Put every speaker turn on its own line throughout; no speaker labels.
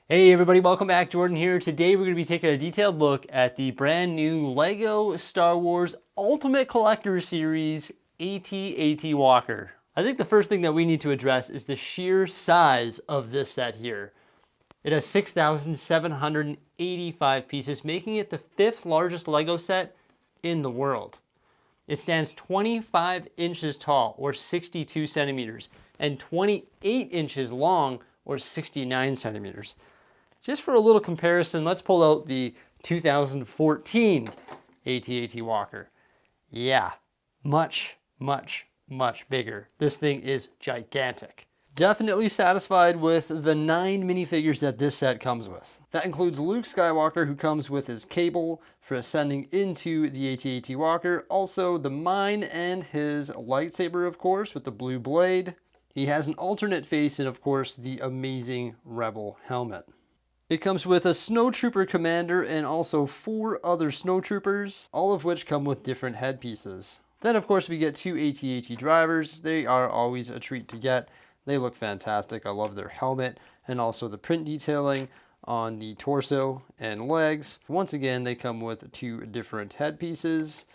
Hey everybody, welcome back. Jordan here. Today we're going to be taking a detailed look at the brand new LEGO Star Wars Ultimate Collector Series AT-AT Walker. I think the first thing that we need to address is the sheer size of this set here. It has 6,785 pieces, making it the 5th largest LEGO set in the world. It stands 25 inches tall, or 62 centimeters, and 28 inches long, or 69 centimeters. Just for a little comparison, let's pull out the 2014 AT-AT Walker. Yeah, much bigger. This thing is gigantic. Definitely satisfied with the 9 minifigures that this set comes with. That includes Luke Skywalker, who comes with his cable for ascending into the AT-AT Walker. Also the mine and his lightsaber, of course, with the blue blade. He has an alternate face and, of course, the amazing Rebel helmet. It comes with a snowtrooper commander and also 4 other snowtroopers, all of which come with different headpieces. Then of course we get 2 AT-AT drivers. They are always a treat to get. They look fantastic. I love their helmet and also the print detailing on the torso and legs. Once again, they come with 2 different headpieces,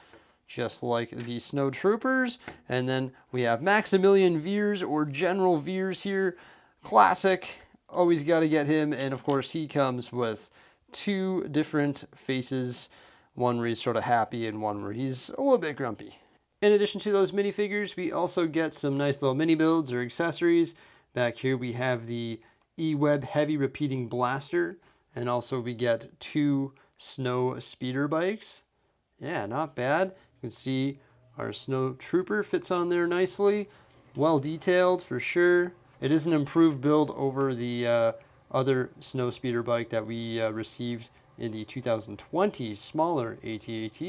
just like the snowtroopers. And then we have Maximilian Veers, or General Veers here. Classic. Always got to get him, and of course he comes with 2 different faces, one where he's sort of happy and one where he's a little bit grumpy. In addition to those minifigures, we also get some nice little mini builds or accessories. Back here we have the E-Web Heavy Repeating Blaster, and also we get 2 snow speeder bikes. Yeah, not bad. You can see our snow trooper fits on there nicely. Well detailed for sure. It is an improved build over the other snow speeder bike that we received in the 2020 smaller AT-AT.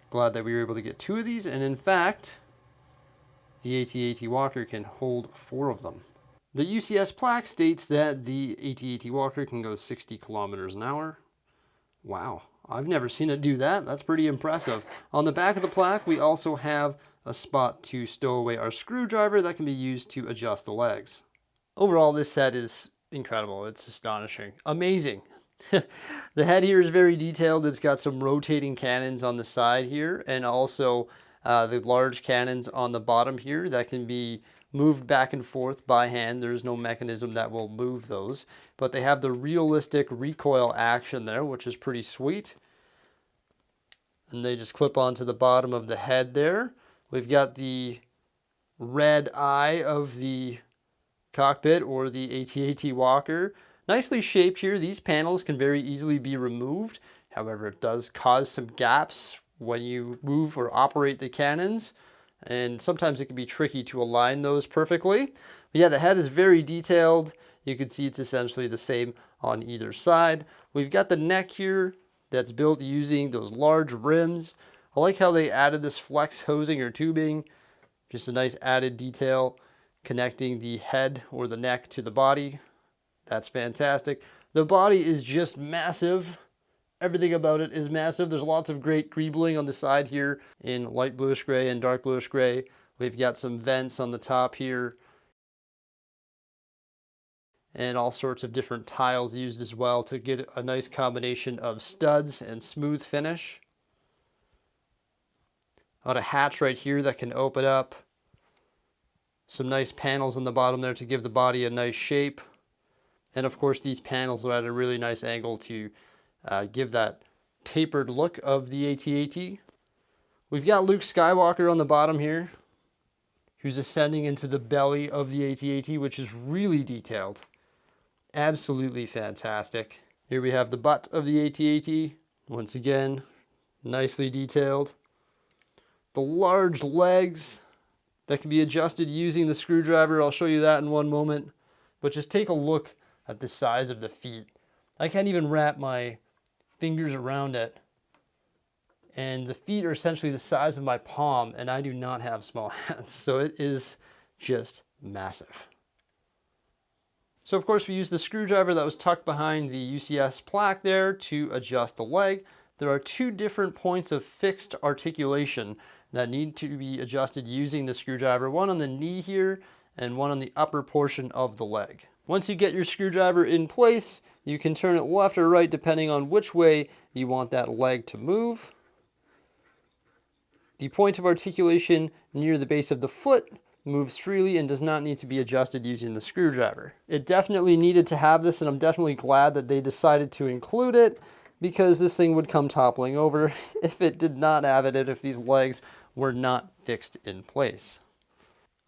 Glad that we were able to get 2 of these, and in fact, the AT-AT Walker can hold 4 of them. The UCS plaque states that the AT-AT Walker can go 60 kilometers an hour. Wow, I've never seen it do that. That's pretty impressive. On the back of the plaque, we also have a spot to stow away our screwdriver that can be used to adjust the legs. Overall, this set is incredible. It's astonishing. Amazing. The head here is very detailed. It's got some rotating cannons on the side here, and also the large cannons on the bottom here that can be moved back and forth by hand. There's no mechanism that will move those, but they have the realistic recoil action there, which is pretty sweet. And they just clip onto the bottom of the head there. We've got the red eye of the cockpit, or the AT-AT Walker. Nicely shaped here. These panels can very easily be removed. However, it does cause some gaps when you move or operate the cannons, and sometimes it can be tricky to align those perfectly. But yeah, the head is very detailed. You can see it's essentially the same on either side. We've got the neck here that's built using those large rims. I like how they added this flex hosing or tubing. Just a nice added detail connecting the head or the neck to the body. That's fantastic. The body is just massive. Everything about it is massive. There's lots of great greebling on the side here in light bluish gray and dark bluish gray. We've got some vents on the top here, and all sorts of different tiles used as well to get a nice combination of studs and smooth finish. Got a hatch right here that can open up. Some nice panels on the bottom there to give the body a nice shape. And of course these panels are at a really nice angle to give that tapered look of the AT-AT. We've got Luke Skywalker on the bottom here, who's ascending into the belly of the AT-AT, which is really detailed. Absolutely fantastic. Here we have the butt of the AT-AT. Once again, nicely detailed. The large legs that can be adjusted using the screwdriver. I'll show you that in one moment. But just take a look at the size of the feet. I can't even wrap my fingers around it. And the feet are essentially the size of my palm, and I do not have small hands. So it is just massive. So of course we use the screwdriver that was tucked behind the UCS plaque there to adjust the leg. There are 2 different points of fixed articulation that need to be adjusted using the screwdriver, one on the knee here and one on the upper portion of the leg. Once you get your screwdriver in place, you can turn it left or right depending on which way you want that leg to move. The point of articulation near the base of the foot moves freely and does not need to be adjusted using the screwdriver. It definitely needed to have this, and I'm definitely glad that they decided to include it, because this thing would come toppling over if it did not have it, and if these legs were not fixed in place.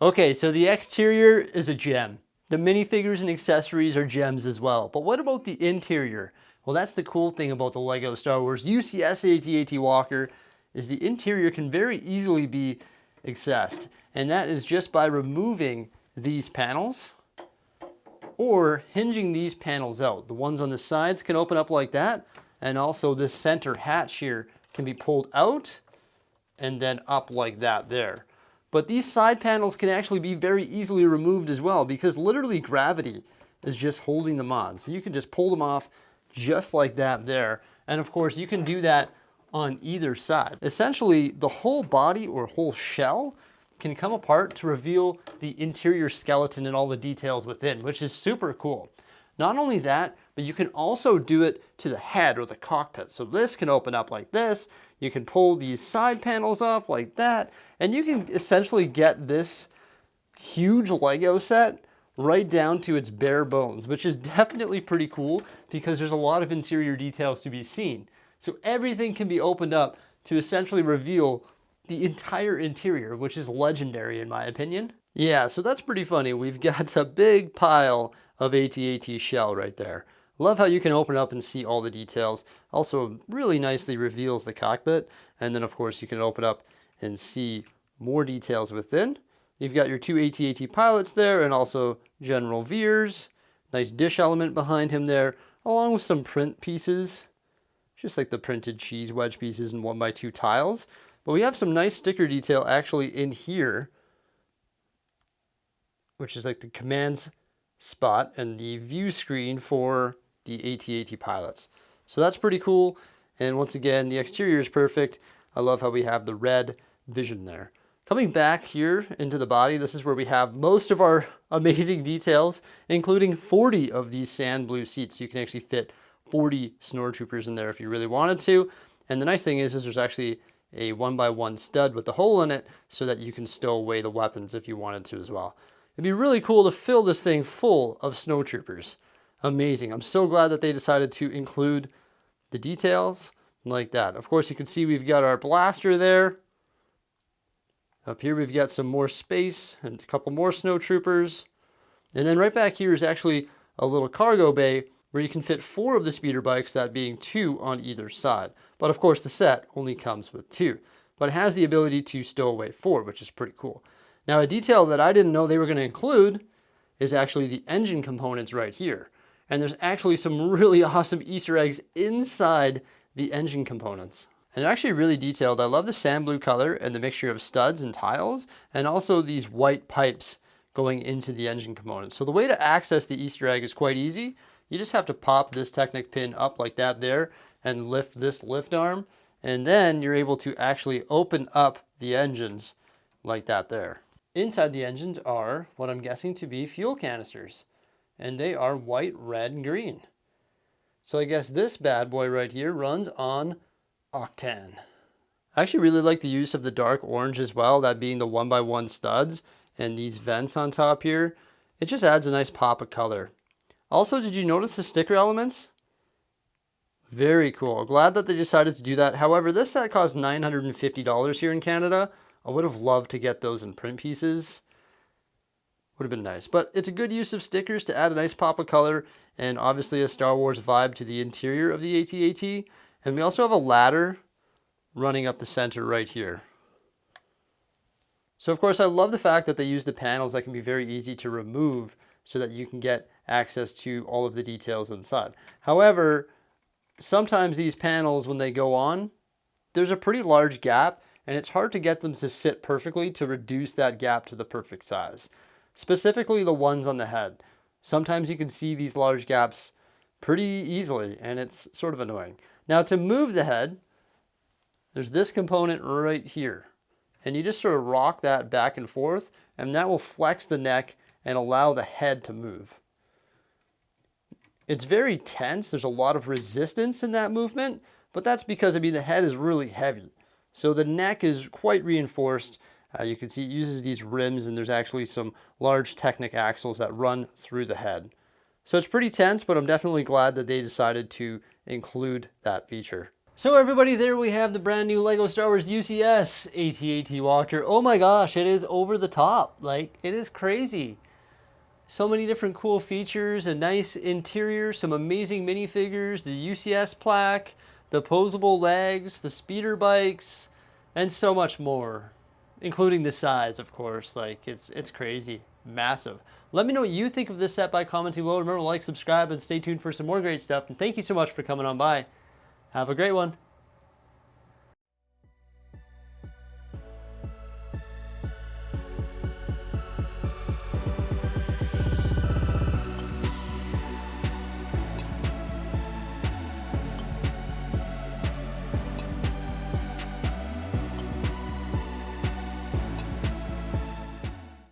Okay, so the exterior is a gem. The minifigures and accessories are gems as well. But what about the interior? Well, that's the cool thing about the LEGO Star Wars UCS AT-AT Walker, is the interior can very easily be accessed. And that is just by removing these panels or hinging these panels out. The ones on the sides can open up like that. And also this center hatch here can be pulled out and then up like that there. But these side panels can actually be very easily removed as well, because literally gravity is just holding them on. So you can just pull them off just like that there. And of course you can do that on either side. Essentially the whole body or whole shell can come apart to reveal the interior skeleton and all the details within, which is super cool. Not only that, but you can also do it to the head or the cockpit. So this can open up like this. You can pull these side panels off like that, and you can essentially get this huge Lego set right down to its bare bones, which is definitely pretty cool because there's a lot of interior details to be seen. So everything can be opened up to essentially reveal the entire interior, which is legendary in my opinion. Yeah, so that's pretty funny. We've got a big pile of AT-AT shell right there. Love how you can open up and see all the details. Also really nicely reveals the cockpit. And then of course you can open up and see more details within. You've got your two AT-AT pilots there and also General Veers. Nice dish element behind him there, along with some print pieces. Just like the printed cheese wedge pieces and 1x2 tiles. But we have some nice sticker detail actually in here, which is like the commands spot and the view screen for the AT-AT pilots. So that's pretty cool. And once again, the exterior is perfect. I love how we have the red vision there. Coming back here into the body, this is where we have most of our amazing details, including 40 of these sand blue seats. So you can actually fit 40 Snortroopers in there if you really wanted to. And the nice thing is there's actually a 1x1 stud with the hole in it so that you can stow away the weapons if you wanted to as well. It'd be really cool to fill this thing full of snowtroopers. Amazing. I'm so glad that they decided to include the details like that. Of course, you can see we've got our blaster there. Up here, we've got some more space and a couple more snowtroopers. And then right back here is actually a little cargo bay where you can fit 4 of the speeder bikes, that being 2 on either side. But of course, the set only comes with 2. But it has the ability to stow away 4, which is pretty cool. Now, a detail that I didn't know they were going to include is actually the engine components right here. And there's actually some really awesome Easter eggs inside the engine components. And they're actually really detailed. I love the sand blue color and the mixture of studs and tiles, and also these white pipes going into the engine components. So the way to access the Easter egg is quite easy. You just have to pop this Technic pin up like that there and lift this lift arm. And then you're able to actually open up the engines like that there. Inside the engines are what I'm guessing to be fuel canisters. And they are white, red, and green. So I guess this bad boy right here runs on octane. I actually really like the use of the dark orange as well, that being the 1x1 studs and these vents on top here. It just adds a nice pop of color. Also, did you notice the sticker elements? Very cool. Glad that they decided to do that. However, this set cost $950 here in Canada. I would have loved to get those in print pieces. Would have been nice. But it's a good use of stickers to add a nice pop of color and obviously a Star Wars vibe to the interior of the AT-AT. And we also have a ladder running up the center right here. So of course I love the fact that they use the panels that can be very easy to remove so that you can get access to all of the details inside. However, sometimes these panels, when they go on, there's a pretty large gap and it's hard to get them to sit perfectly to reduce that gap to the perfect size. Specifically the ones on the head. Sometimes you can see these large gaps pretty easily and it's sort of annoying. Now to move the head, there's this component right here. And you just sort of rock that back and forth and that will flex the neck and allow the head to move. It's very tense. There's a lot of resistance in that movement, but that's because, I mean, the head is really heavy. So the neck is quite reinforced. You can see it uses these rims, and there's actually some large Technic axles that run through the head. So it's pretty tense, but I'm definitely glad that they decided to include that feature. So everybody, there we have the brand new LEGO Star Wars UCS AT-AT Walker. Oh my gosh, it is over the top. Like, it is crazy. So many different cool features, a nice interior, some amazing minifigures, the UCS plaque, the posable legs, the speeder bikes, and so much more. Including the size, of course. Like, it's crazy. Massive. Let me know what you think of this set by commenting below. Remember to like, subscribe, and stay tuned for some more great stuff. And thank you so much for coming on by. Have a great one.